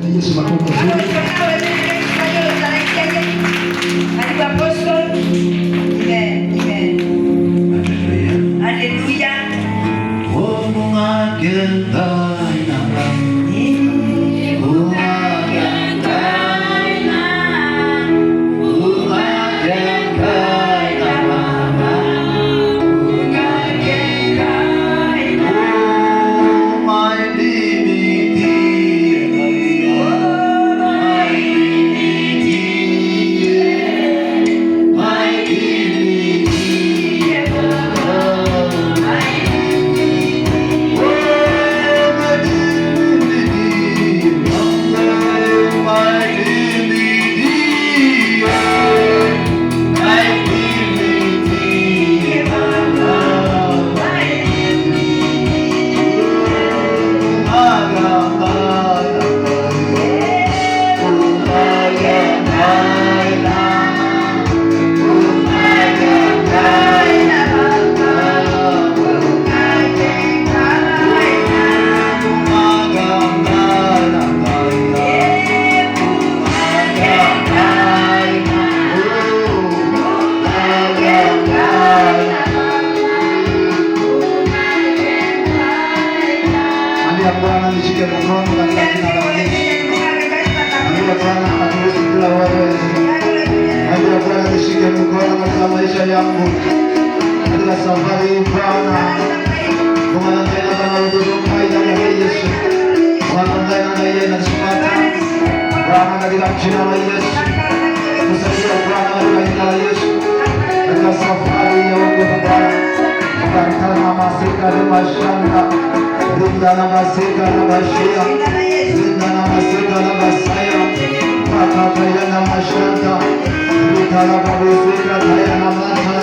Yesu makofi mazuri. Bwana nishike mkono katika jina la Yesu. Ambia Bwana atuwezi kila wewe. Ambia Bwana nishike mkono katika maisha yangu. Katika safari hii Bwana. Bwana tena kama udogo kaida ya Yesu. Bwana tena na yeye anasipata. Bwana katika jina la Yesu. Tusaidia Bwana katika jina la Yesu. Katika safari ya wokovu Bwana. Katika masika ya mashamba. Zindana masika na bashia, zindana masika na basaya, makata ya na mashanta, zindana masika ya na mata.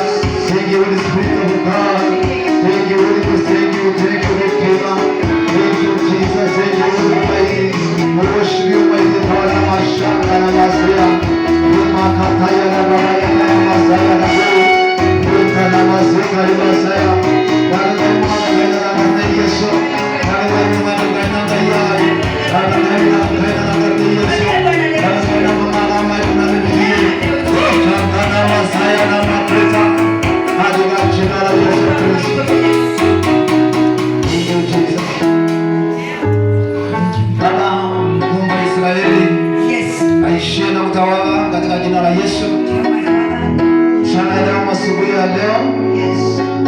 Thank you, Holy Spirit of God. Thank you, Holy Ghost. Thank you, King. Thank you, Jesus. Thank you, Almighty. We worship you, mighty God. Na mashanta na basaya, makata ya na basaya na masaya na go. Zindana masika na basaya, Yesu. Aishie na utawala katika jina la Yesu. Sana leo asubuhi ya leo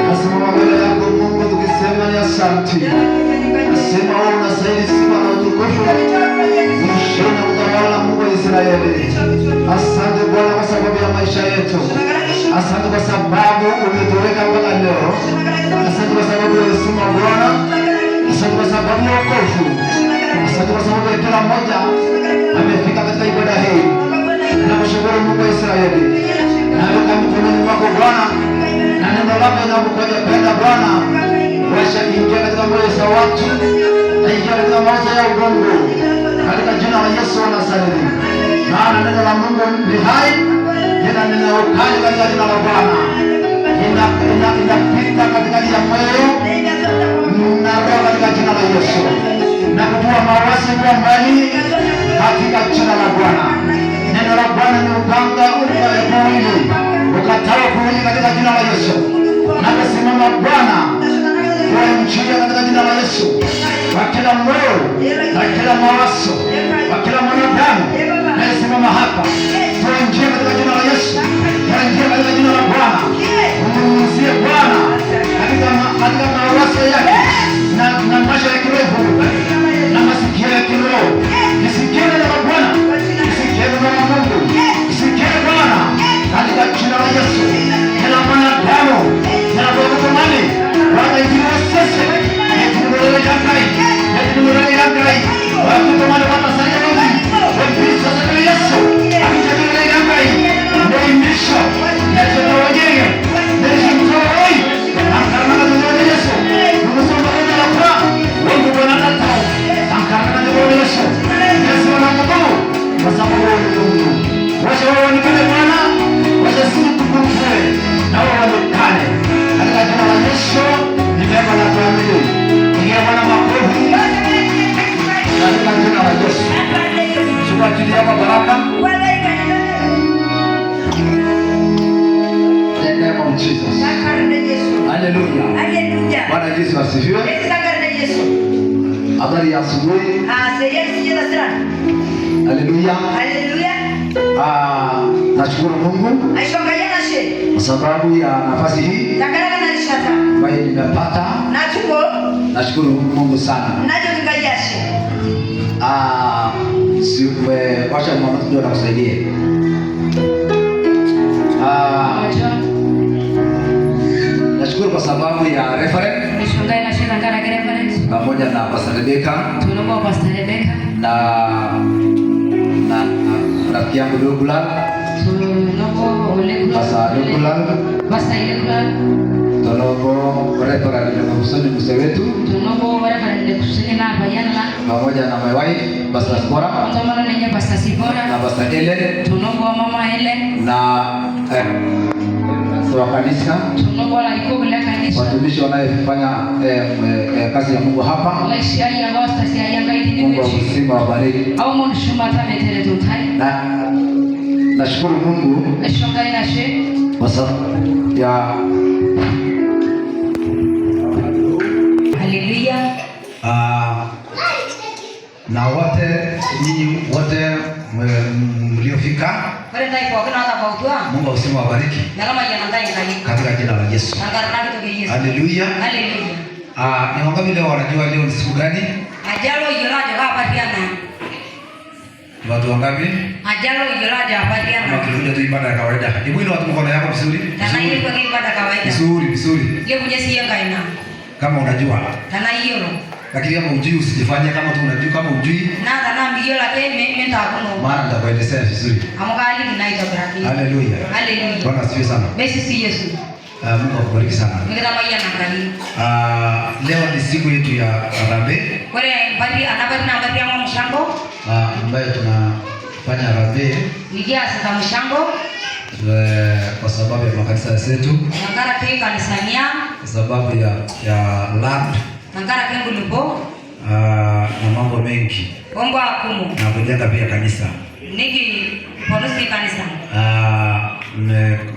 nasimama mbele yako Mungu tukisema ni asante. Nasema wewe unastahili sifa na utukufu. Aishie na utawala Mungu wa Israeli. Asante Bwana kwa sababu ya maisha yetu. Asante kwa sababu umetuweka mpaka leo. Asante kwa sababu ya heshima Bwana. Asante kwa sababu ya wokovu. Asante kwa sababu ya kila mmoja amefika katika ibada hii. Nakushukuru Mungu wa Israeli. Naweka mikononi mwako Bwana. Na neno lako linapokuja kwenda Bwana. Washa ingia katika moyo za watu. Na ingia katika mawazo ya ubongo. Katika jina la Yesu wa Nazareti. Maana neno la Mungu ni hai. Neno lina ukali katika jina la Bwana. Inapita katikati ya moyo na roho katika jina la Yesu. Na kutoa mawazo kwa mbali katika jina la Bwana. Neno la Bwana ni upanga ukatao kuwili. Ukatao kuwili katika jina la Yesu. Na kusimama Bwana kwa njia katika jina la Yesu. Kwa kila moyo, na kila mawazo, kwa kila mwanadamu anayesimama hapa. Kwa njia katika jina la Yesu. Kwa njia katika jina la Bwana. Mnyunyizie Bwana katika mawazo yake na maisha ya kiroho na masikio ya kiroho. Nisikie neno la Bwana. Nisikie neno la Mungu. Nisikie Bwana katika jina la Yesu. Kila mwanadamu anapokutamani Bwana ikiwa sasa ndio yangai. Ndio yangai. Wakutamani Bwana sasa hivi. Kwa sasa kwa Yesu. Akijadili yangai. Ndio imisho. Na tunawajenga. Ndio mtoi. Akarama na Yesu. Tunasoma neno la Bwana. Mungu Bwana anataka. Akarama na Yesu. Yesu anakubu. Kwa sababu wewe ni Mungu. Wacha wewe ni Bwana. Wacha sisi tukufu. Na wewe ni kale. Katika jina la Yesu nimema na kuamini. Ingia Bwana makofi. Katika jina la Yesu. Yesu asifiwe. Habari ya asubuhi. Haleluya. Haleluya. Nashukuru Mungu kwa sababu ya nafasi hii ambayo nimepata. Nashukuru Mungu sana. Wacha mama ndio nakusaidie. Nashukuru kwa sababu ya reference. Pamoja na Pastor Rebecca. Na rafiki yangu Lugula. Pastor Lugula. Tonogo reference na kusoni msewetu. Pamoja na my wife Pastor Sipora. Na Pastor Ellen. Na wa kanisa, watumishi wanayefanya kazi ya Mungu hapa. Mungu uzima wabariki. Nashukuru Mungu kwa sababu ya haleluya. Na wote nyinyi wote mliofika, Mungu uzima wabariki katika jina la Yesu. Haleluya. Ni wangapi leo wanajua leo ni siku gani? Watu wangapi? Tunakuja tu ibada ya kawaida. Hebu ile watu mkono yako vizuri. Vizuri. Kama unajua. Lakini kama hujui usijifanye kama tu unajua. Kama hujui maana nitakuelezea vizuri. Haleluya. Bwana asifiwe sana. Mungu akubariki sana. Leo ni siku yetu ya harambee. Ambayo tunafanya harambee kwa sababu ya makanisa yetu, kwa sababu ya land na mambo mengi na kujenga pia kanisa.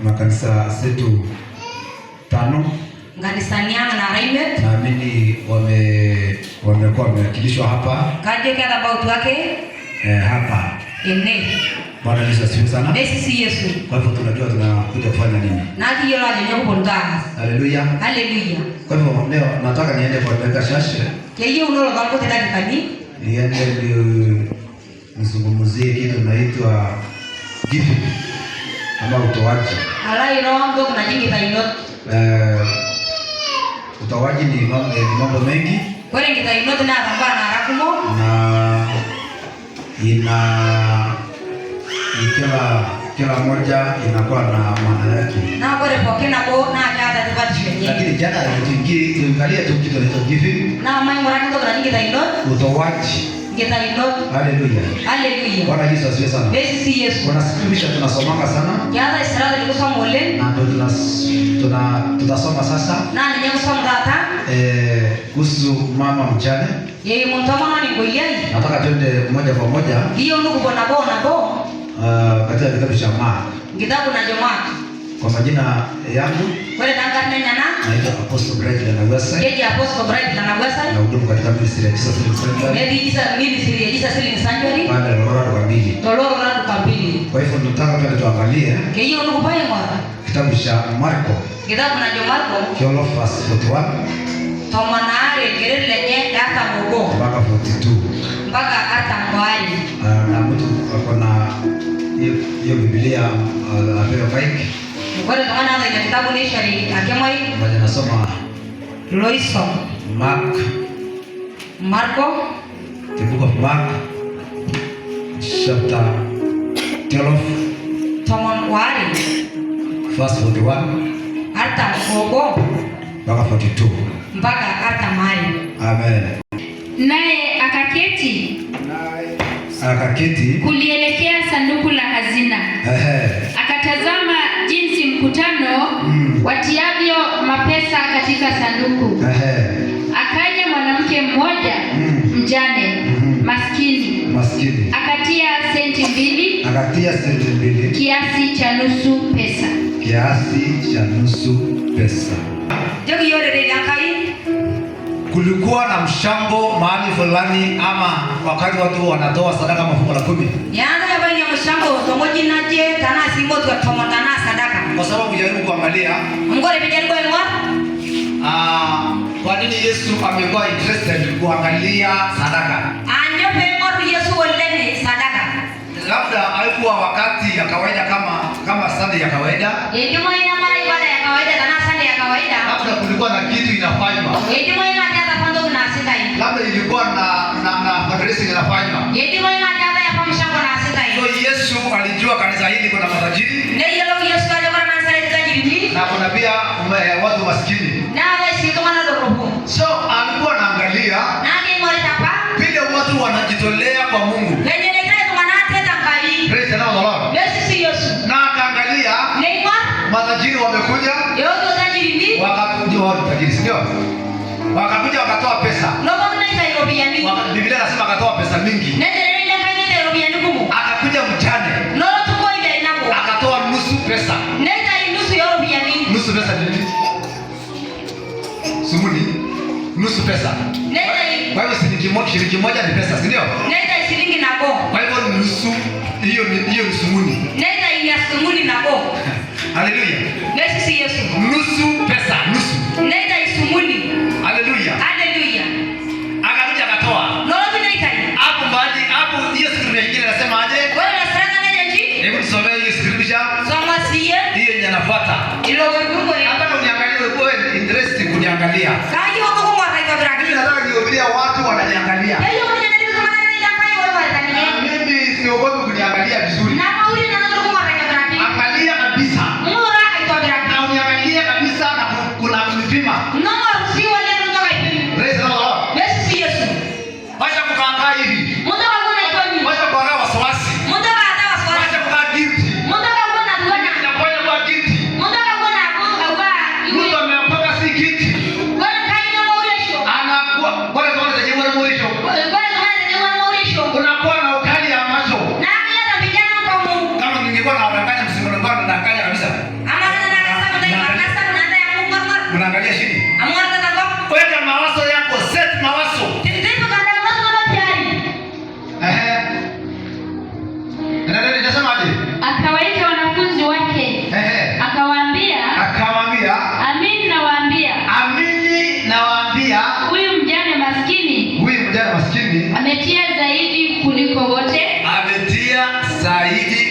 Makanisa yetu 5 naamini wamekuwa wamewakilishwa hapa hapa. Bwana Yesu asifiwe sana. Kwa hivyo tunajua tunakuja kufanya nini. Haleluya. Kwa hivyo leo nataka niende kwa dakika chache. Niende nizungumzie kitu inaitwa giving ama utoaji. Utoaji ni mambo mengi. Na kila moja inakuwa na maana yake. Lakini jana tuliangalia tu kitu kinaitwa giving. Utoaji. Haleluya. Bwana Yesu asifiwe sana. Tunasikilisha tunasomanga sana. Na tunasoma sasa. Kuhusu mama mjane. Nataka tuende moja kwa moja. Katika kitabu cha Marko. Kwa majina yangu naitwa Apostle Bright Lanawasa. Na hudumu katika ministry ya Jesus Healing Sanctuary. Pale Lorora Kabili. Kwa hivyo tunataka tuende tuangalie kitabu cha Marko. Kiolo verse 41 mpaka 42. Na mtu akona hiyo Biblia apewe mic. Mmoja nasoma Marko, the book of Mark, chapter 12, verse 41 mpaka 42. Amen. Naye akaketi kulielekea sanduku la hazina. Akatazama jinsi mkutano watiavyo mapesa katika sanduku. Akaja mwanamke mmoja mjane maskini. Akatia senti 2 kiasi cha nusu pesa. kulikuwa na mshambo mahali fulani, ama wakati watu wanatoa sadaka mafungu la 10. Yana ya bani ya mshambo tomoji naje tana simbo tu tomotana sadaka. Kwa sababu jaribu kuangalia Mngore bijaribu kwa kwa nini Yesu amekuwa interested kuangalia sadaka. Anjo pe Yesu wolene sadaka. Labda alikuwa wakati ya kawaida kama Sunday ya kawaida. Edimo ina mara ibada ya kawaida tana Sunday ya kawaida. Labda kulikuwa na kitu inafanywa. Edimo ina hata pando tunasita hii. Labda ilikuwa na fundraising inafanywa. Edimo ina hata ya pamshango na sita hii. So Yesu alijua kanisa hili kuna matajiri. Ne yelo Yesu alijua kanisa hili tajiri. Na kuna pia watu maskini. Na wao kama na roho. So alikuwa anaangalia Nani mwali tapa? vile watu wanajitolea kwa Mungu. Praise the Lord. Yesu. Na akaangalia matajiri wamekuja. Yote tajiri. Wakakuja watu tajiri, sio? Wakakuja wakatoa pesa. Biblia inasema akatoa pesa mingi. Akakuja mjane. Akatoa nusu pesa. Nusu pesa nini? Sumuni. Nusu pesa. Kwa hivyo shilingi moja ni pesa, si ndio? Kwa hivyo nusu hiyo ni sumuni. Haleluya. Nusu pesa, nusu. Haleluya. Akakuja akatoa. Hapo baadhi hapo hiyo scripture nyingine inasema aje? Hebu tusomee hiyo scripture. Hiyo yenye inafuata. Hata uniangalie wewe interest kuniangalia. Mimi nataka niobiria watu wananiangalia. Mimi siogopi kuniangalia vizuri. Angalia kabisa. Na uniangalia kabisa na kuna kunipima. Praise the Lord. Wacha kukaa hivi. Wacha kukaa wasiwasi. Wacha kukaa guilty. Unafanya kwa guilty. Mtu ameokoka si guilty. Anakuwa bora zaidi zenye wana mwisho. Unakuwa na ukali ya macho. Kama ningekuwa na wadanganya msimu na kwa nadanganya kabisa. Unaangalia chini. Weka mawazo yako, set mawazo. Nani anasemaje? Akawaita wanafunzi wake. Akawaambia, amini nawaambia, huyu mjane maskini ametia zaidi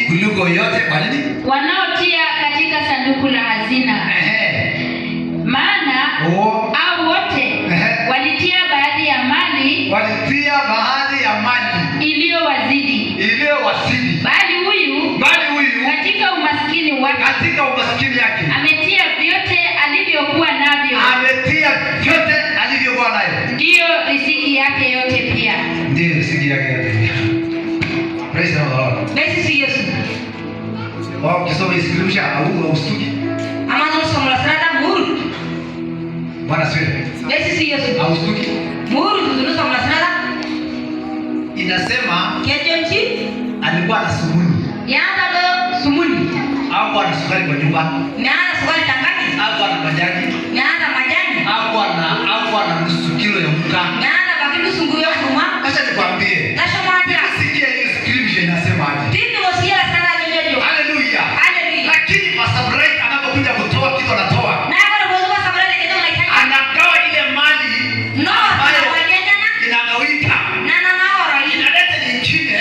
kuliko yote. Kwa nini? Wanaotia katika sanduku la hazina. Maana hao wote walitia baadhi ya mali iliyowazidi. Bali huyu katika umaskini wake ametia vyote alivyokuwa navyo. Ndiyo riziki yake yote pia. Praise the Lord. Wao kisoma scripture au ustuki. Bwana siwe. Au ustuki. Inasema alikuwa na sumuni. Au ana sukari kwa nyumba. Au ana majani. Au ana nusu kilo ya mkaa. Acha nikwambie. Sikia hiyo scripture inasema aje. Haleluya. Lakini Pastor Bright anapokuja kutoa kitu anatoa. Anagawa ile mali. Inagawika. Inaleta nyingine.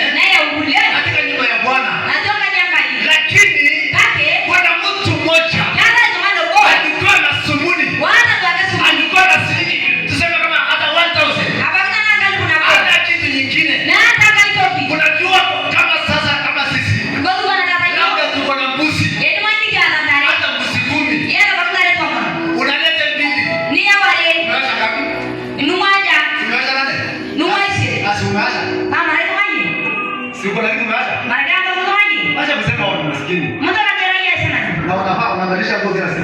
Katika nyumba ya Bwana. Lakini kuna mtu mmoja alikuwa na sumuni. Alikuwa na shilingi. Tuseme kama hata 1000. Hata kitu nyingine. Unajua kama sasa kama sisi. Labda tuko na mbuzi. Hata mbuzi 10. Unaleta mbili. Unaweza ngapi? Unaweza nane? Asi unaweza. Si uko na kitu unaweza? Acha kusema watu maskini. Na unafaa unaangalia ngozi ya sisi.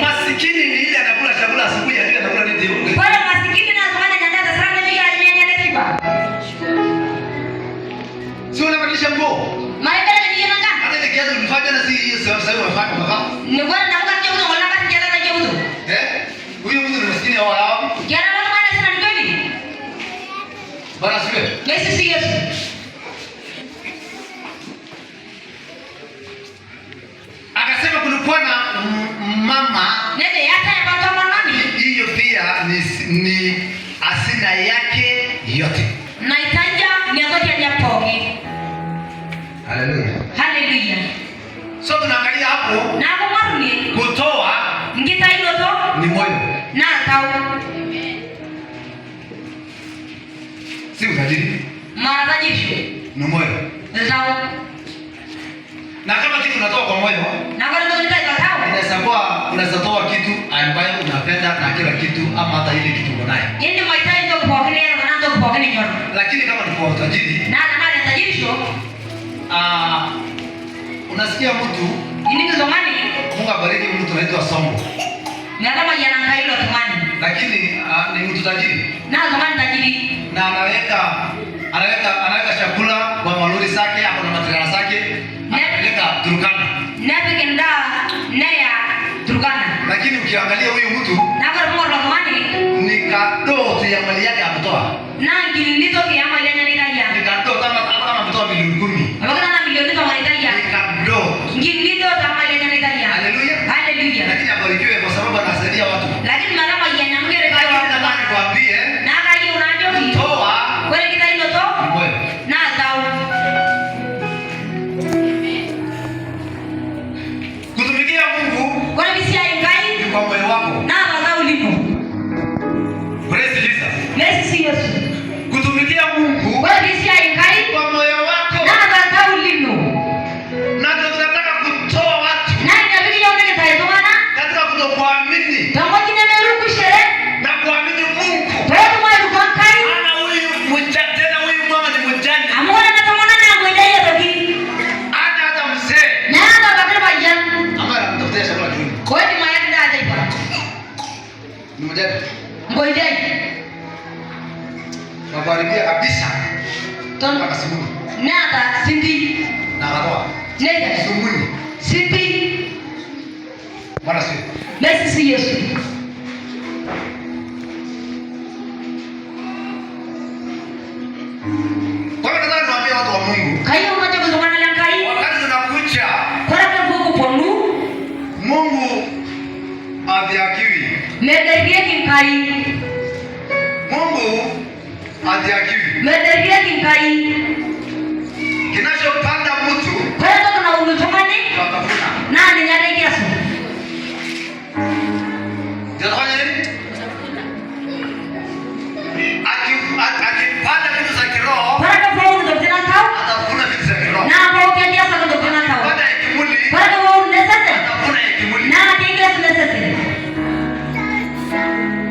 Maskini ni ile anakula chakula asubuhi hadi anakula nini jioni. Sio unabadilisha nguo. Hata ile kiatu ulifanya na si hiyo sasa unafanya kama. Huyo mtu ni maskini au yote. naitanja miazote ya pogi. Haleluya. Haleluya. So tunaangalia hapo Na kumaruni kutoa ngita hilo to ni moyo. na tau. Si utajiri. Mara tajisho. Ni moyo. Tau. Na kama kitu unatoa kwa moyo, Na kwa nini ndio tau? unaweza toa kitu ambayo unapenda na kila kitu ama hata ile kitu uko nayo. Yende maitai ndio kupokea na ndio kupokea nyono. Lakini kama ni kwa utajiri, Na tajisho. Unasikia mtu Ini kizomani Mungu abariki mtu anaitwa Songo. na kama yana kailo tumani. Lakini ni mtu tajiri. Na zamani tajiri. Na anaweka chakula kwa malori zake hapo na material zake. Anapeleka Turkana. Nabe kenda naya Turkana. Lakini ukiangalia huyu mtu Na kwa Mungu zamani ni kado ya mali yake ametoa. na ngilito kia mali yana nikaja. Ni kado kama ametoa milioni 10. Abakana na milioni kama nikaja. Ni kado. Ngilito kama yana nikaja. Haleluya. Haleluya. Lakini abarikiwe kwa sababu anasaidia watu. Lakini mara yana mgere kwa Lakini tamani kuambie na kaji unajoki. toa Kwa kita hilo to ni moyo. na tau. Kutumikia Mungu Kwa bisia ingai ni kwa moyo wako. na tau lipo. Praise Jesus. Yesu Yesu. Kutumikia Mungu Kwa bisia ingai kwa moyo wako. na tau lipo. Na tunataka kutoa watu Na inabidi yone kitaitwana. katika kutokuamini Pamoja na meruku shere. na kuamini Mungu. Wewe mwa yukankai. Ana huyu tena huyu mama ni mjane. Amona na tamona na ngweleye toki. Ana hata mzee. Na hata bakari bajan. Ambaye anamtafutia chakula kidogo. Kwa hiyo mayani ndio ataipa. Ni mjane. Ngoidei. Mabaribia kabisa. Ton Mpaka simu. nada sindi. Na akatoa. Neda Sumuni. sindi. Bwana sio. Yesu Yesu. Kwa hiyo nataka niwaambie watu wa Mungu. Kayo unaje kuzungana na kai? Wakati tunakuja Kwa sababu pondu Mungu adhiakiwi. mederie kinkai. Mungu adhiakiwi. Mederie kinkai. Kinachopanda mtu Kwa hiyo tuna uluzumani tutavuna. na ni nyare kiasu. Tutafanya nini? Akipanda vitu za kiroho, Kwa sababu ndio tena tao. atavuna vitu za kiroho. Na kwa hiyo kiasi ndio tena tao. Baada ya kimuli, Kwa sababu nesese. atavuna ya kimuli. Na kiasi nesese.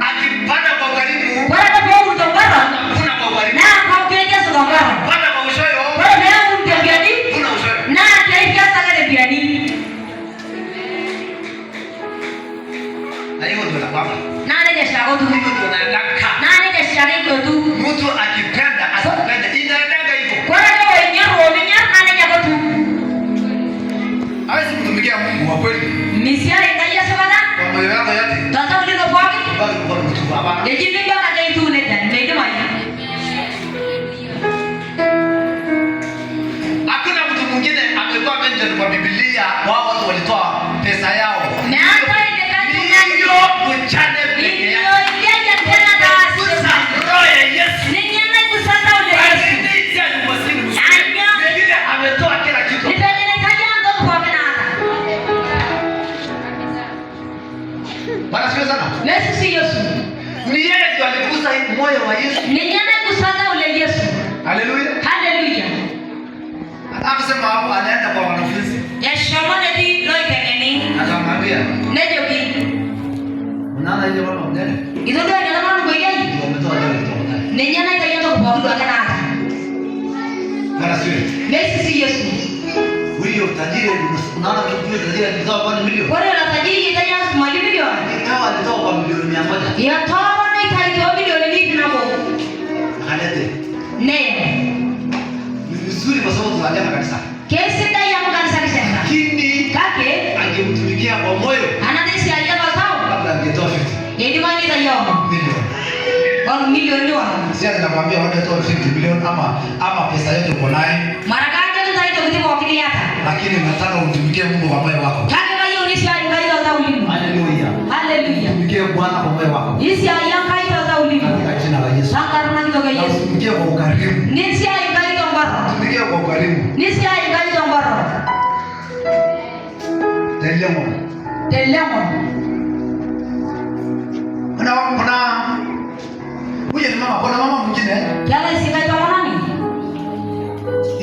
Akipanda kwa ukarimu, Kwa sababu ndio bora. atavuna kwa ukarimu. Na kwa kiasi ndio bora. Panda kwa ushoyo, Kwa sababu ndio biani. vuna ushoyo. Na kiasi kale biani. Na hiyo ndio la kwamba. Na ndio shago tu. Hiyo ndio nataka. Na ndio shago tu. Mtu akipenda, asipende, inaendanga hivyo. Kwa hiyo wenyewe wamenya na ndio tu. Hawezi kutumikia Mungu wa kweli Misia ingaja sabana. kwa moyo wako yote. Tata ulio kwake. Bali kwa mtu baba. Yejimbe baka dai tu ne dan medo mai. Hakuna mtu mwingine amekuwa mentioned kwa Biblia wao watu walitoa pesa yao. Na hata ile katu Ndio mchane peke ndio yake. ingaja tena na Kusa roho ya Yesu. ni nyama kusanda ule Yesu. Alitia ni mwasimu. Anya. Biblia ametoa kila kitu. Ni pende na kaja ndo kwa mena. Bwana sio sana. Yesu si Yesu. Ni yeye ndiye alikuza moyo wa Yesu. Ni nyama kusanda ule Yesu. Haleluya. Haleluya. Anasema hapo anaenda kwa wanafunzi. Ya shamone di loite nini? Akamwambia, Nejo ki. "Unaona ile mama mjane? Ido ndo ni kama ngo yai. Ndio ametoa leo kutoka ndani." Ni nyama itaja ndo kwa ndo kana. Bwana sio. Yesu si Yesu. Huyo tajiri unaona mtu tajiri alitoa kwa milioni. Kwa hiyo la tajiri itaja smali milioni. Ikawa alitoa kwa milioni 100. Ya toro na itaja milioni lipi na bo. Akalete. Ne. Ni vizuri kwa sababu tunajenga kanisa. Kesi dai ya kanisa kisema. Lakini Kake angemtumikia kwa moyo anadesi alia batao. labda angetoa 50 Yedi mani itaja milioni. kwa milioni wa. Sasa nakwambia watoa 50 milioni ama pesa yote uko naye, Mara kaja tutaita kutibu wakili yaka. lakini unataka umtumikie Mungu kwa moyo wako. Kake kayo unisi alingaida za ulimu. Haleluya. Haleluya. Tumikie Bwana kwa moyo wako. Isi ayangaida za ulimu. Katika jina la Yesu. Sangara na kitoka Yesu. Telemon. Kuna huyu ni mama, kuna mama mwingine. Yala isika kama nani?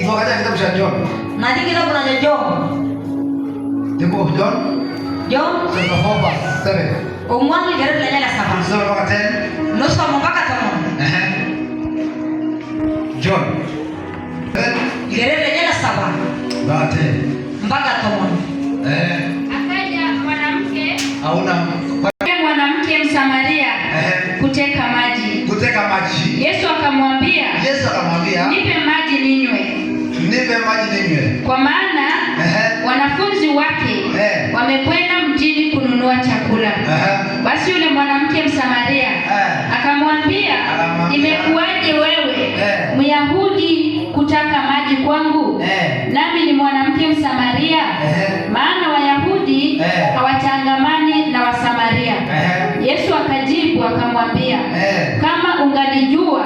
Iko katika kitabu cha John. Na hiki kitabu na John. The book of John. John Chapter 4 verse 7. Omwani gere la nyala saba. Sura mpaka 10. No somo mpaka 10. John. Gere la nyala saba. Mpaka 10. Mpaka 10. Akaja mwanamke mwanamke Msamaria kuteka maji. Kuteka maji. Yesu akamwambia, nipe maji ninywe. Nipe maji ninywe. Kwa maana wanafunzi wake wamekwenda mjini kununua chakula. Basi yule mwanamke Msamaria akamwambia, imekuwaje wewe Myahudi kutaka maji kwangu? Nami ni mwanamke Msamaria. Maana Wayahudi hawachangamani na Wasamaria. Yesu akajibu akamwambia, kama ungalijua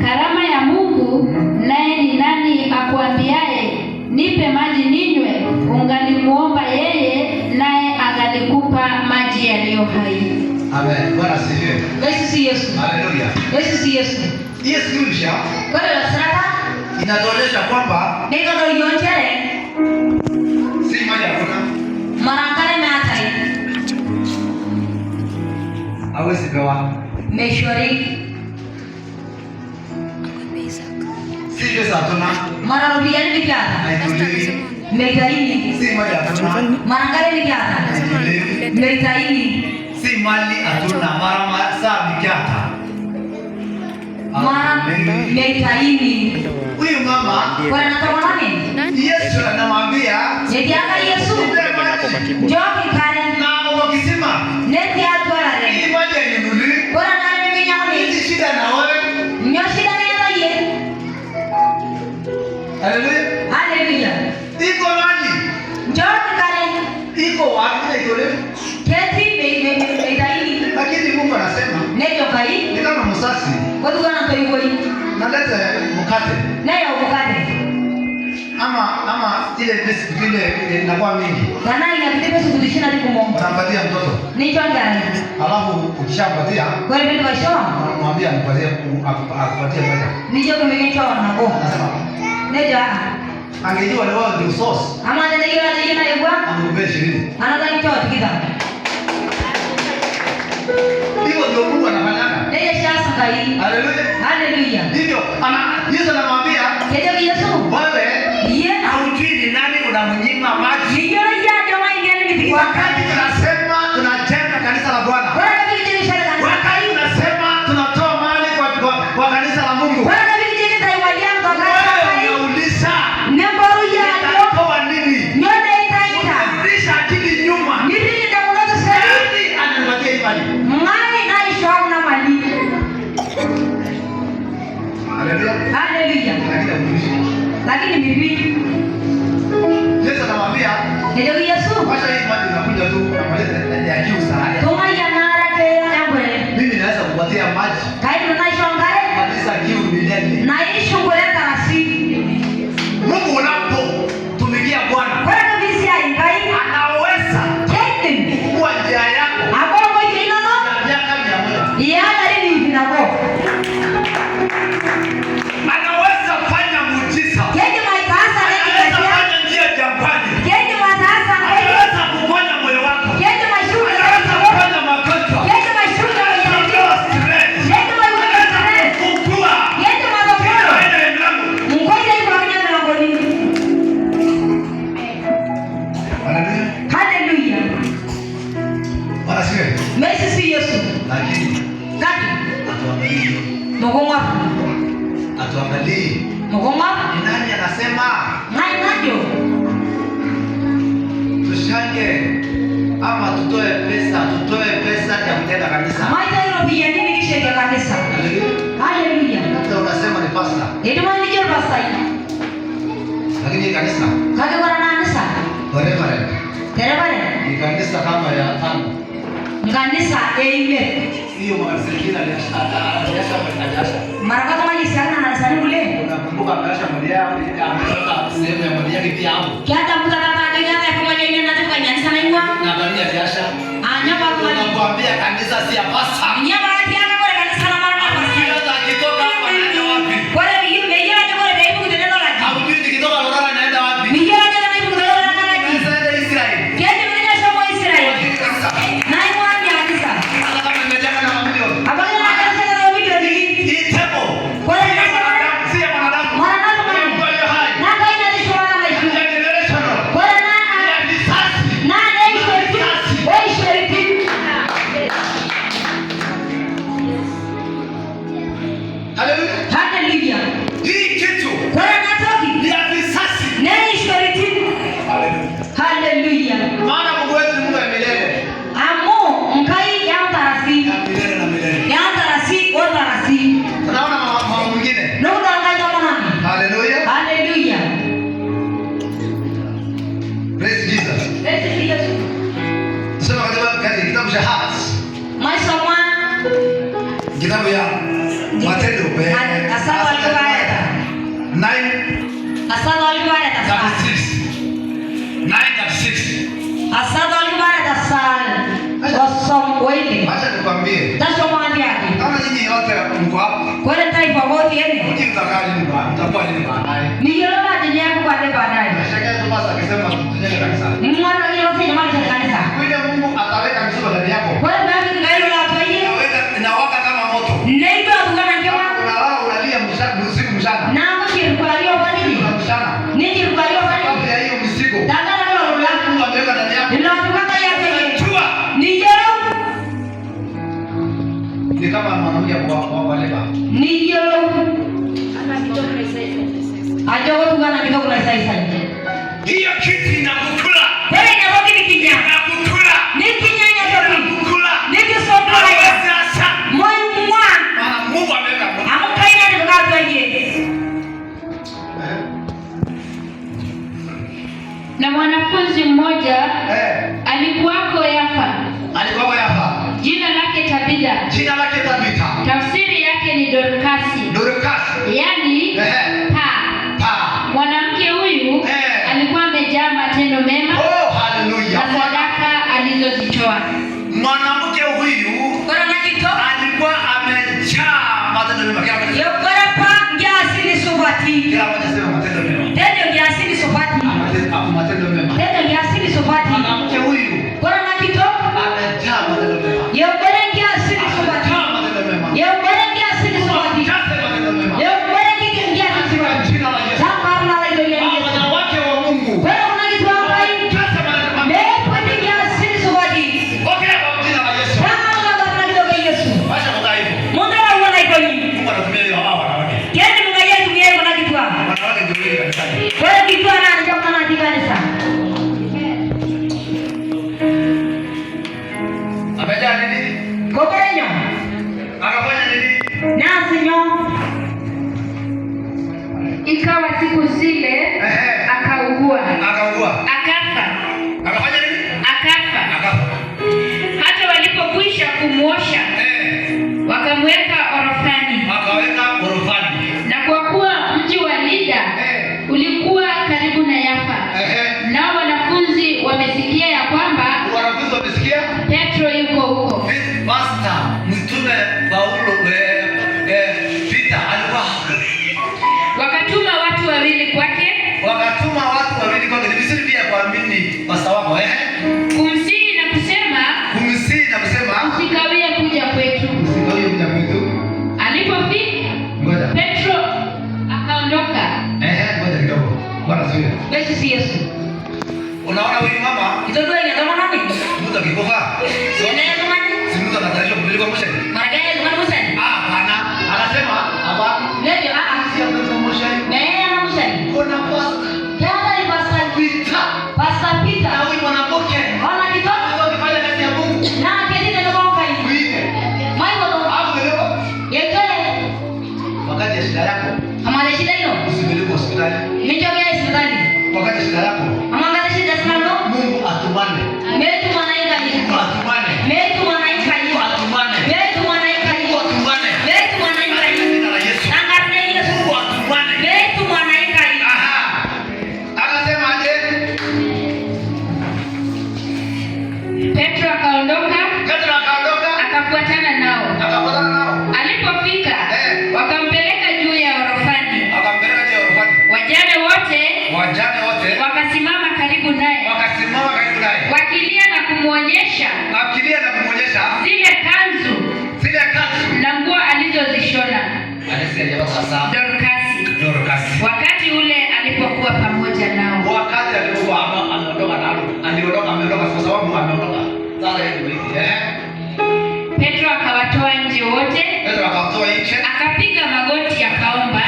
karama ya Mungu, naye ni nani akuambiaye nipe maji ninywe, ungalimuomba yeye, naye angalikupa maji yaliyo hai. Amen. Bwana asifiwe. Yesu si Yesu. Haleluya. Yesu si Yesu. Yesu kulisha. Kwa hiyo sasa inatuonyesha kwamba ndio ndio yonjere. Si maji hakuna. Marangale na atai. Hawezi pewa. Meshori. Si pesa hatuna. Mara rubiani ni kiata. Haituliwi. Megaini. Si maji hatuna. Marangale ni kiata. Haituliwi. Megaini. Si mali hatuna. Mara saa ni kiata. Mara megaini. Huyu mama kwa anatoka nani? Yesu anamwambia, "Nedianga Yesu. Joki kare na kwa kisima. Neti atwala re. Hii maji yenyewe. Bora nani mnyamoni? Hii shida na wewe. Nyoshida ni yeye. Haleluya. Haleluya. Iko nani? Joki kare Iko wapi iko leo? keti megaini. Lakini Mungu anasema, Nejo kai ni kama msasi. watu wana toiwoi. Naleta mkate. Nayo mkate. Ama ile biscuit ile inakuwa mingi. Kana inabidi kudishina ni kumongo. Utampatia mtoto. Ni changani. Alafu ukishampatia, Kwa hiyo ndio basho. mwambie anipatie akupatie moja. Nijo kumenyecho na go. Anasema, Nejo angejua ni wao ndio sauce. ama ndio na yegwa. Angekupe 20. Anadhani cho tikida. Hivyo ndio Mungu anafanyaga. Nejo shasa kai. Haleluya. Haleluya. Hivyo Yesu anamwambia, Kejo Yesu. wewe Ye haujui ni nani unamnyima maji. Ndio ya jamaa ingine ni Wakati tunasema tunajenga kanisa la Bwana. Bora vijiji shaka kanisa. Wakati tunasema tunatoa mali kwa kanisa la Mungu. Bora vijiji taiwalia kwa kanisa. Wewe unauliza, Nemboru ya nitatoa nini? nyote itaita. Unarudisha akili nyuma. Nini nitamuloza sasa? Nani ananipatia hii mali? Mali na isho na mali. Haleluya. Haleluya. Lakini hakuishi. Lakini bibi Yesu anamwambia, ndio Yesu. acha hii mali inakuja tu na ya juu sana. Toma ya nara ke ya ngwe. Mimi naweza kupatia maji. Kaidi na isho ngare. Kanisa kiu milele. Na isho ngore tarasi. Mungu unapotumikia Bwana, Bora visi ai kai. anaweza Kete. kuwa njia yako Abongo inono. ya miaka 100. Ya dari ni vinago. Anaweza fanya muujiza. Kete maikasa Anaweza fanya njia jangwani. Kete matasa. Anaweza kuponya moyo wako. Kete mashuka. Anaweza kuponya magonjwa. Kete mashuka. Anaweza stress. Kete mashuka. Anaweza kufungua. Kete madokoro. Aina ya mlango. Mkoja iko kwenye mlango nini? Haleluya. Haleluya. Bwana siwe. Messi si Yesu. Lakini Kati. atuangalie. Mugongwa. Atuangalie. Mugongwa. Ni nani anasema Ngai najo. tushange ama tutoe pesa ya kujenga kanisa? Maita hilo pia nini kisha ya kanisa. Haleluya. Haleluya. Hata unasema ni pasta. Ndio maana ndio pasai. Lakini hii kanisa Kage bwana kanisa. whatever. Terebare. Ni kanisa kama ya tano. Kanisa eime. Hiyo mazingira aliasha. Mara kama maji sana na sani kule. Unakumbuka ameasha mali yao ili ametoka sehemu ya mali yake pia hapo. Kiata mtu kama ndio yake kwa nini na kwa nyanisa na ingwa. Na mali ya biasha. Anyama kwa. Nakwambia kanisa si ya pasta. Nyama yake kwa kanisa na mara na kwa. Kila akitoka hapa anaenda wapi? Kwa hiyo yeye kwa ndio kutendana na. Haujui nikitoka Lodara naenda wapi? Mimi yeye ndio kutendana na nani? Naenda Israeli. Kiasi mwenye somo Israeli. Na hiyo ni kanisa. Hata kama nimejenga na mamilioni. Habari na kanisa na mamilioni. Hii temple. Kwa hiyo mwanadamu si ya mwanadamu. Mwanadamu ndio hai. Na kaina ni shwara na Ni generational. kwa hiyo Ni visasi. na Hallelujah. Hallelujah. Hii kitu Kwa natoki ni ya visasi. nani shoriti. Hallelujah. Maana Mungu wetu ni Mungu wa milele. Amo mkai ya tarasi. Ya milele na milele. Ya tarasi o tarasi. Tunaona mama mwingine. Ndio ngai kama nani? Hallelujah. Hallelujah. Praise Jesus. Praise Jesus. Sema katika kitabu cha Acts. Maisha mwa Kitabu ya Matendo Asaba alikuwa 9 Asaba alikuwa 36. 9:36. Asaba alikuwa Wasom waiting. Acha nikwambie. That's what man yake. Kama nyinyi wote mko hapa. Kwa hiyo taifa wote yani. Mtakaa nini bwana? Mtakuwa nini baadaye? Ni yeye ndiye yako kwa baadaye. Nashangaa tu basi akisema tujenge kanisa. Mwana yeye ofisi mali za kanisa. Kuja Mungu ataweka msiba ndani yako. Kwa hiyo bado ngailo la watu wengi. Inawaka kama moto. Ndio ungana ndio. Unalala unalia usiku mchana. Na mkirukaliwa kwa nini? Mchana. Nini rukaliwa kwa nini? Sababu ya hiyo mzigo. Dangana leo la Mungu ameweka ndani yako. ndio tukaka yake. Chua. Ni yero. Ni kama mwanamke wa leba. Ni yero. Ajo watu wana kidogo na sasa. Hiyo kitu inakukula. Wewe inaboki ni kinyanya. Inakukula. Ni kinyanya toki. Inakukula. Ni kisokwa. Sasa. Moyo mwa. Maana Mungu ameweka. Amukaina ni kwa watu wengi. Na mwanafunzi mmoja alikuwako Yafa. Alikuwa Yafa. Jina lake Tabitha. Jina lake Tabitha. Tafsiri yake ni Dorkasi. Dorkasi. Yaani pa. Mwanamke huyu alikuwa amejaa matendo mema. Oh, hallelujah. Na sadaka alizozitoa. Mwanamke huyu alikuwa amejaa matendo mema. Kila mmoja sema matendo mema. Matendo mema. Mwanamke huyu amejaa matendo mema. Jina la Yesu. Wanawake wa Mungu. Ikawa siku zile akaugua. Akafa. Akafanya nini? Akafa. Hata walipokwisha kumwosha wakamweka orofani. Na kwa kuwa mji wa Lida ulikuwa karibu na Yafa, nao wanafunzi wamesikia ya kwamba Petro yuko huko. Mtume Paulo Peter alikuwa wakatuma watu wawili kwake. Ni vizuri pia kuamini pasta wako Kumsihi na kusema usikawie kuja kwetu. Alipofika Petro akaondoka. Ngoja kidogo. Bwana siwe. Yesu. Unaona huyu mama? Itodoa ni kama nani? Mtu akikufa. Si mtu anatarajia kupelekwa msheni. Hapana. Anasema hapa. Si ya msheni. Kuna pasta Peter. Na huyu mwanamke. Alikuwa akifanya kazi ya Mungu. Kuite. Hapo ndio. Wakati ya shida yako. Usipeleke hospitali. Wakati ya shida yako. Mungu atumane. wajane wote wakasimama karibu naye, wakilia na kumwonyesha zile kanzu na nguo alizozishona Dorkasi, wakati ule alipokuwa pamoja nao. Petro akawatoa nje wote, akapiga magoti akaomba,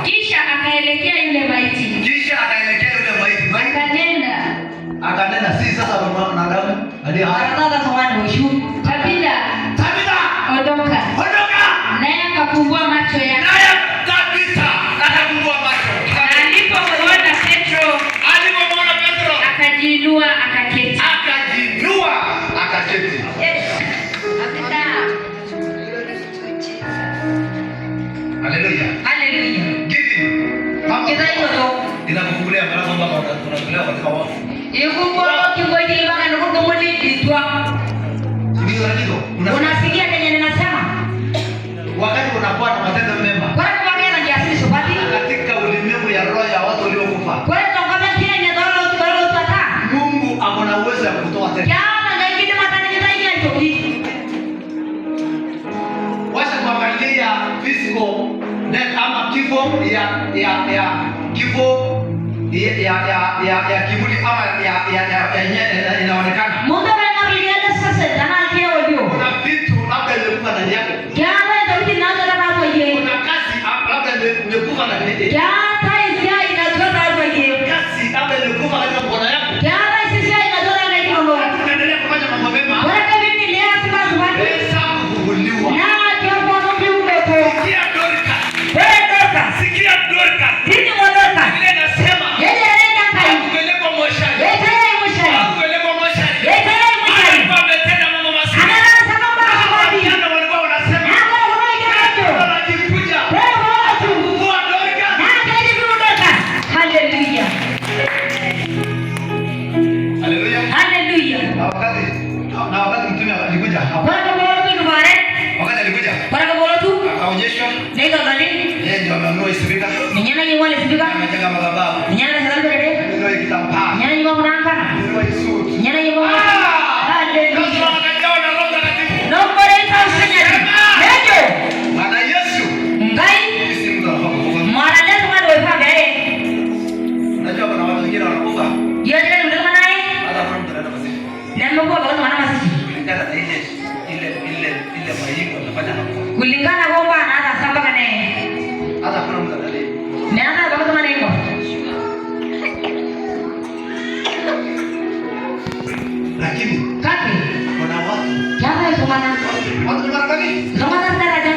kisha akaelekea yule maiti, akanena si sasa wanadamu hadi Arataka tawana ushu. Tabitha, ondoka. Naye akafungua macho yake. Alipomuona Petro, akajiinua akaketi. Haleluya. Inakufungulia mlango ambao unafungulia katika wafu. Unasikia kenye ninasema? Wakati unakuwa na matendo mema katika ulimwengu ya roho ya watu waliokufa, Mungu akona uwezo ya kutoa tena. Wacha kuangalia physical death ama kifo ya kivuli ama ya inaonekana. Kuna vitu labda imekufa ndani yako. Kuna kazi labda imekufa ndani yako. Kazi labda imekufa katika mkono yako. Unaendelea kufanya mambo mema. Pesa kufunguliwa. Sikia Dorcas. Ile nasema. Kupelekwa moshari. Kupelekwa moshari. Alikuwa ametenda mambo mazuri. Jana walikuwa wanasema. Wanajikuja. Kuvua Dorcas. Hallelujah. Haleluya. Na wakati mtume alikuja hapa. Wakati alikuja. Akaonyeshwa. Yeye ndio amenunua isibika. Amejenga madhabahu. Ndio kitambaa. Ndio isuti. Bwana Yesu. Sisi mtu anakufa. Unajua kuna watu wengine wanakufa. Hata kuna mtu anaenda masifu. Kulingana na ile majibu anafanya hapo. Kulingana kwamba anaanza samba kane. Hata kuna mtu analia. Naanza kwa kama niko. Lakini Kaki. kuna watu. Kama somana. Watu ni mara ngapi? Somana daraja.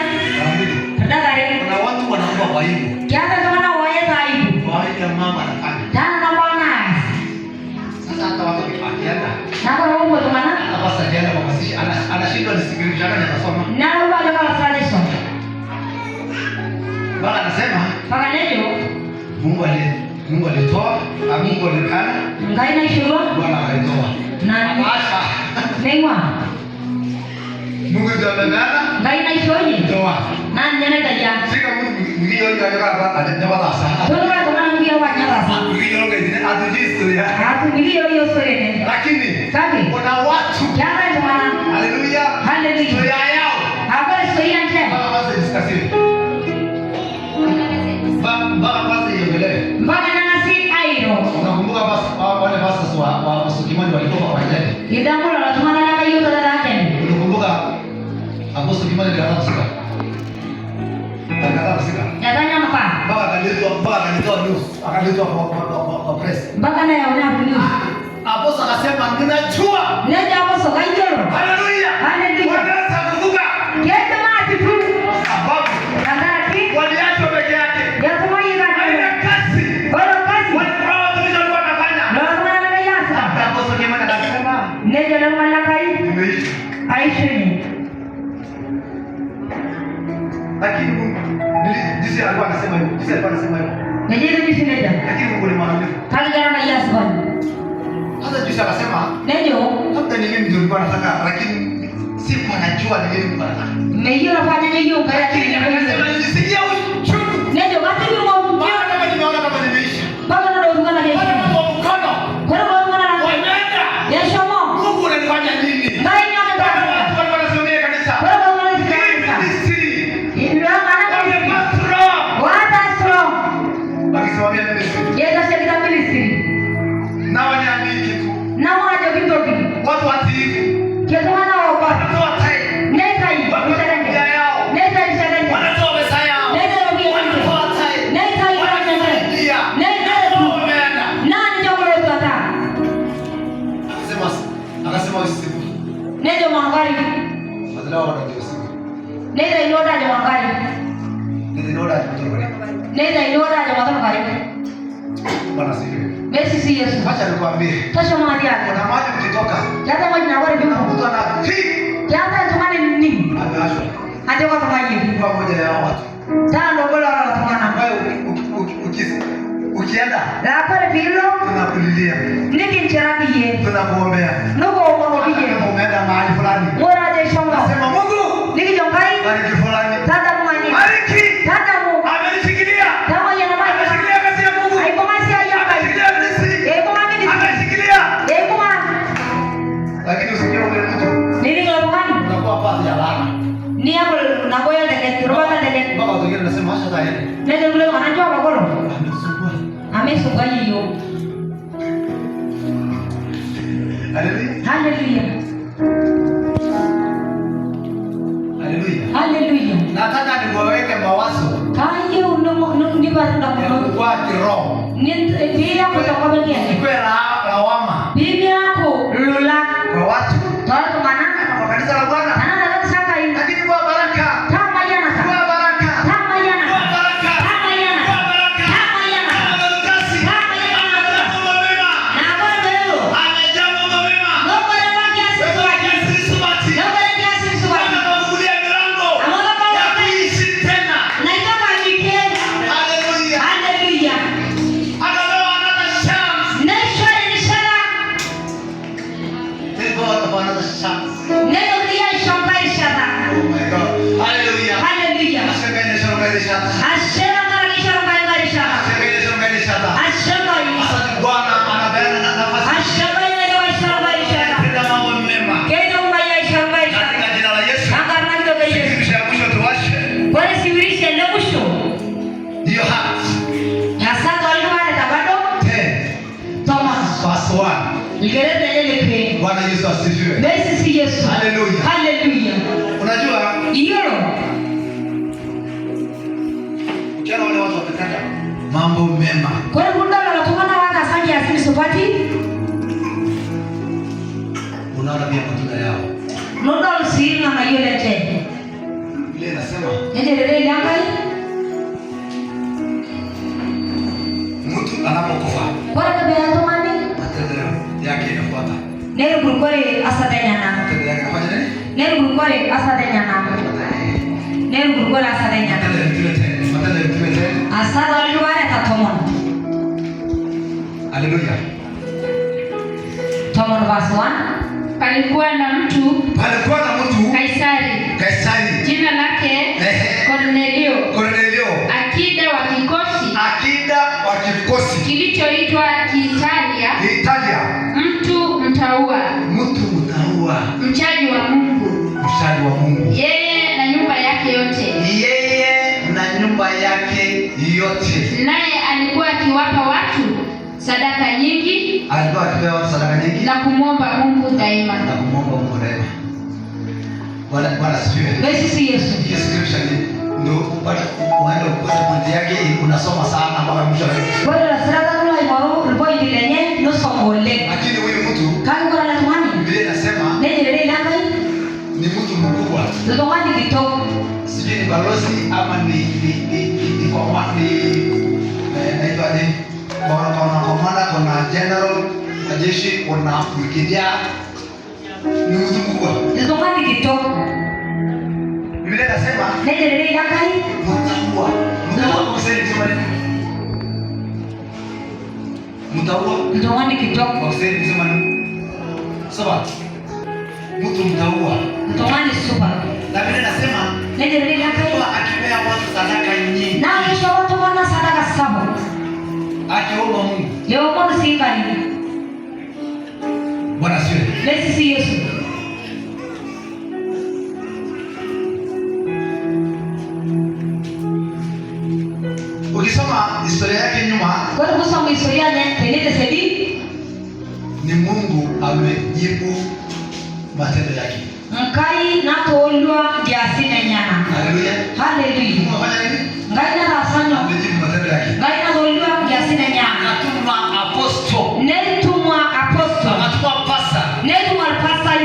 Daraja. Kuna watu wanakuwa kwa aibu. Kama somana waweza aibu. Kwa aibu ya mama anafanya. Tana na bwana. Sasa hata watu wakienda. Nako huko somana. Hapa sasa jana kwa masishi anashindwa nisikilize jana anasoma. Na huko ndio kwa Francisco. Bwana anasema Paka leo Mungu alitoa, Mungu alikana. ngai na shuru. Bwana alitoa. Na Basta. Nengwa. Mungu ndio amegana. Ngai na shuru. Toa. Na nyana daja. Sika Mungu ndio hapa atajaba sasa. Tuna kama ngia wanyara. Ndio ndio atujistu ya. Hapo ndio hiyo sore. Lakini Kaki. kuna watu. Kama somana. Haleluya. Haleluya. Sio yao. Hapa sio yanje. Baba basi diskasi. Baba basi yembele. Mbona nasi airo. Unakumbuka basi wale basi wa Sukimani walitoka kwa ajali. Idamulo la tumana na kayo daraja. Unakumbuka hapo Sukimani alikataa kusika. Alikataa kusika. Yatanya mpa. Baba akalitoa news. Akalitoa kwa press. Mpaka na yaona news. Hapo akasema ninajua. Nenda hapo soka hiyo. Haleluya. Haleluya. Wanaweza kuvuka. Kete mati tu. Sababu Ndaraki. waliacha peke yake. Yatuma yina. Haina kazi. Bora kazi. Walikuwa walikuwa wanafanya. Ndio maana na yasa. Hapo Sukimani akasema Nenda na mwana kai. nimeisha. Aishini. Lakini Mungu jinsi alikuwa anasema hivyo. Jinsi alikuwa anasema hivyo. Ndio jinsi nenda. Lakini Mungu ni mwaminifu. Kali jana na yasa bwana. Sasa jinsi akasema Ndio. labda ni mimi ndio nilikuwa nataka lakini sikuwa najua ni nini nilikuwa nataka. Mehiyo nafanya hiyo kaya. Lakini akasema nilisikia uchungu. Ndio basi ni mwa. Maana kama nimeona kama nimeisha. nikwambia mimi. Yeye sasa kitamilisi. Na wanyamini kitu. Na waje kitoki. Watu watiifu. Kitu wana wao. Wanatoa tai. Nenda hii. Wanatoa yao. Nenda hii. Wanatoa pesa yao. Nenda hii. Wanatoa tai. Nenda hii. Wanasaidia. Nenda hii. Nani chakula utata? Akasema usiku. Nenda mwangari. Madala wanajua usiku. Nenda inoda ya mwangari. Nenda inoda ya mwangari. Nenda inoda ya mwangari. Bwana sifiwe. Messi si Yesu. Acha nikwambie. Tasha mahali yake. Kuna mahali ukitoka. Hata maji na wale bibi. Mtu ana Kianza tumani nini? ameashwa. Hata kwa maji. Kwa moja ya watu. Tano bora wala tumana. Wewe ukienda La pale bilo. tunakulilia. Niki ncharabi ye. Tunakuombea. Nuko umo bije. Kama umeenda mahali fulani. Bora je shonga. Sema Mungu. Niki jongai. Bariki fulani. Tata mwani. Bariki. Tata mu. Amenishikilia. Kama yana maji. Ameshikilia kazi ya Mungu. Haiko masi ya yaka. Ameshikilia nisi. Haiko mami ni. Ameshikilia. Haiko mami. Lakini usikie ule mtu. Nini ngalo mami? Unakuwa pasi ya laana. Ni hapo nagoya ndege. Roba ndege. Baba wengine wanasema acha taende. Nende ule wanajua bagoro. Amesumbua. Amesumbua hiyo. Haleluya. Hallelujah. Haleluya. Hallelujah. Nataka niwaweke mawazo Kanye uno ni barunda ya kuno. kukua kiroho. Ni pia kutoka bengine. Ikwe lawama Bibi yako lula. kwa watu. Tawatu mananga. Kwa kanisa la Bwana. Ana na saka hii. Lakini kwa baraka. Kama yana. Kwa baraka. Kama yana. Kwa baraka. Kama yana. Kwa baraka. Kama yana. Amelutasi. Kama yana. Mambo mema. Na bwana leo. Amejaa mambo mema. Mungu anawakia sisi Wewe wake. kiasi subati. Mungu anawakia sisi wake. Anakufungulia milango. Ya kuishi tena. Na itoka weekend. Haleluya. Hallelujah. Anapewa another chance. Nesho ni shala. Tell God about another chance. Neno dia shamba ishara. Oh my God. Hallelujah. Hallelujah. Ashengene shonga ishara. Ashera ngara ishara ngara ishara. Ashengene shonga ishara. Ashera hii. Asante Bwana anapeana nafasi. Ashera ile ishara ishara. Tenda mambo mema. Kenya umaya ishara ishara. Katika jina la Yesu. Angara ndio Yesu. Kisha mwisho tuwashe. Kwa siwirishe na mwisho. Hiyo heart. Ya sasa walikuwa tabado. 10 Thomas. verse 1. Igereza ile pe. Bwana Yesu asifiwe. Basi si Yesu. Hallelujah. Hallelujah. Unajua Hiyo. jana wale watu wamekata mambo mema. Kwa hiyo muda wanatumana waka sangi asili sopati. Unaona pia matunda yao. Muda usina na hiyo lete. Ile inasema Endelea ngai. mtu anapokufa Kwa hiyo tumani. matendo yake inafuata. Nero gurukore asadanyana. Matendo yake yanafanya nini? Nero gurukore asadanyana. Nero gurukore asadanyana. Matendo ya Mtume 10. Asada waliwale tatomon. Haleluya. Tomon verse 1. Palikuwa na mtu Palikuwa na mtu Kaisari, Kaisari. jina lake Ehe. Kornelio, Kornelio. akida wa kikosi Akida wa kikosi kilichoitwa Kiitalia, Italia. mtu mtaua, Mtu mtaua. mchaji wa Mungu, Mshali wa Mungu. yeye na nyumba yake yote. Yeye na nyumba yake yote. Naye alikuwa akiwapa watu sadaka nyingi Alikuwa akipea watu sadaka nyingi na kumwomba Mungu daima. na kumwomba Mungu daima. Bwana asifiwe. Basi si Yesu. Hiyo scripture ndio upate uende upate pointi yake unasoma sana mpaka mwisho. Kwa hiyo saraka kula imoro lipo idilenye no somole. Lakini huyu mtu Kani kwa la tumani. Biblia inasema Endelea ngai. ni mtu mkubwa. Lutomani kitoko. Sijui ni balozi ama ni kwa wapi naitwa nini? Kuna komanda, kuna general wa jeshi, kuna brigadier. Ni mtu mkubwa. Lutomani kitoko. Biblia inasema Endelea ngai. mtaua. Mtaua kwa sasa sema nini? Mtaua Lutomani kitoko. kwa sasa sema nini? Sawa. Mtu mtaua. Lutomani super. Na Biblia inasema Endelea ngai. kwa akipea watu sadaka nyingi. Na kisha watu wana sadaka sabo. Akiomba Mungu. Leo mbona sikani? Bwana asifiwe. Basi si Yesu. Ukisoma historia yake nyuma Kwa hiyo kusoma historia tenete sedi. Ni Mungu amejibu matendo yake. Ngai na tolwa jasine nyana. Haleluya. Haleluya. Mungu afanya nini? Ngai na rasanyo. Amejibu matendo yake. Ngai na tolwa jasine nyana. Anatuma apostle. Netumwa apostle. Anatuma pasa. Netumwa pastor.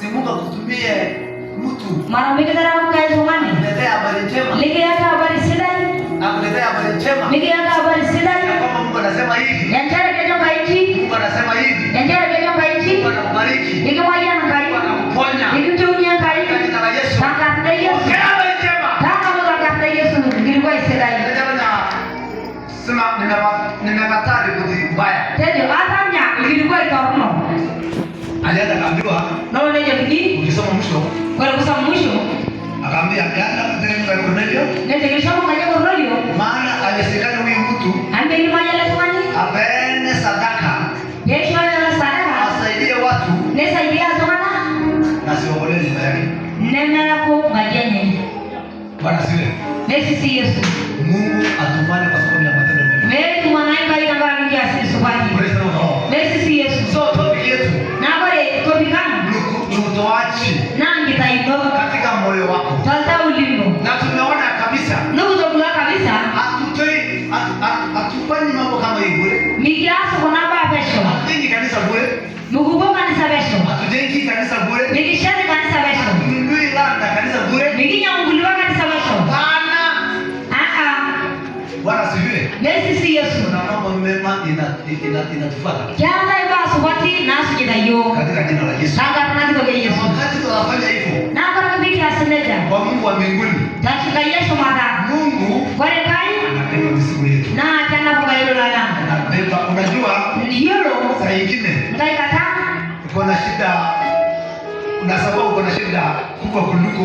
Si Mungu akutumie mtu. Mara mingi dara mkai tumani. Kuletea habari njema. Nikiata habari sidai. Akuletea habari njema. Nikiata habari sidai. Kama Mungu anasema hivi. Yanjara kejo kaiti. Mungu anasema hivi. Yanjara kejo kaiti. Mungu anakubariki. Nikimwaya ngai. Mungu anakuponya. Nikitumia ngai. Kwa jina la Yesu. Takata Yesu. Ongea habari njema. Takata Yesu ngilikuwa isidai. Sema nimekataa ripoti mbaya. Tende atanya ngilikuwa itarono. Alianza kaambiwa, Nao neje bigi. ukisoma mwisho, Kwa kusema mwisho. akaambia ganda kuteremka kwa Cornelio. Nende kishomo kaje Cornelio. Maana alisikana huyu mtu Ande ni maya leswani. apende sadaka, Yesho na sadaka. asaidie watu Nesa idia zona. na siokolee nyumba yake. Nena yako majenye. Bwana siwe. Nesi si Yesu. Mungu atumane kwa sababu ya matendo mema. Meri mwanaika ina ngara ngia sisi subaki. Praise the Lord. Nesi si Yesu. So topic yetu Na bare topikana. ni utoaji Nangi taibo. katika moyo wako. Tata ulimbo. Na tumeona kabisa Nugu tokula kabisa. hatufanyi mambo kama hii bure. Mikiaso kuna ba pesho. Hatujengi kanisa bure. Mugubo kanisa pesho. Hatujengi kanisa bure. Mikishani kanisa pesho. Tununui landa kanisa bure. Mikinya unguliwa kanisa pesho. Hapana. Bwana sifiwe. Nesi si Yesu. Kuna mambo mema inatufuata. Kianda iba subati na sujida yo. Katika jina la Yesu. Sanga tunakitoke Yesu. Wakati tunafanya hivyo Na kwa kabiki aseneta. kwa Mungu wa mbinguni, Tashika Yesu mata. Mungu Kwa kai anabeba mizigo yetu. na tena kwa hilo la langa. Anabeba, unajua Yoro. saa nyingine Ngai kata. uko na shida, una sababu uko na shida kubwa kuliko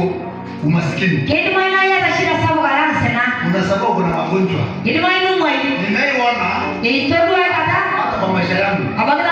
umaskini. Kedi mwana ya tashira sabu karanga sena. Una sababu kuna magonjwa. Kedi mwana mwai. Nimeiona Itodu kata. hata kwa maisha yangu. Abagda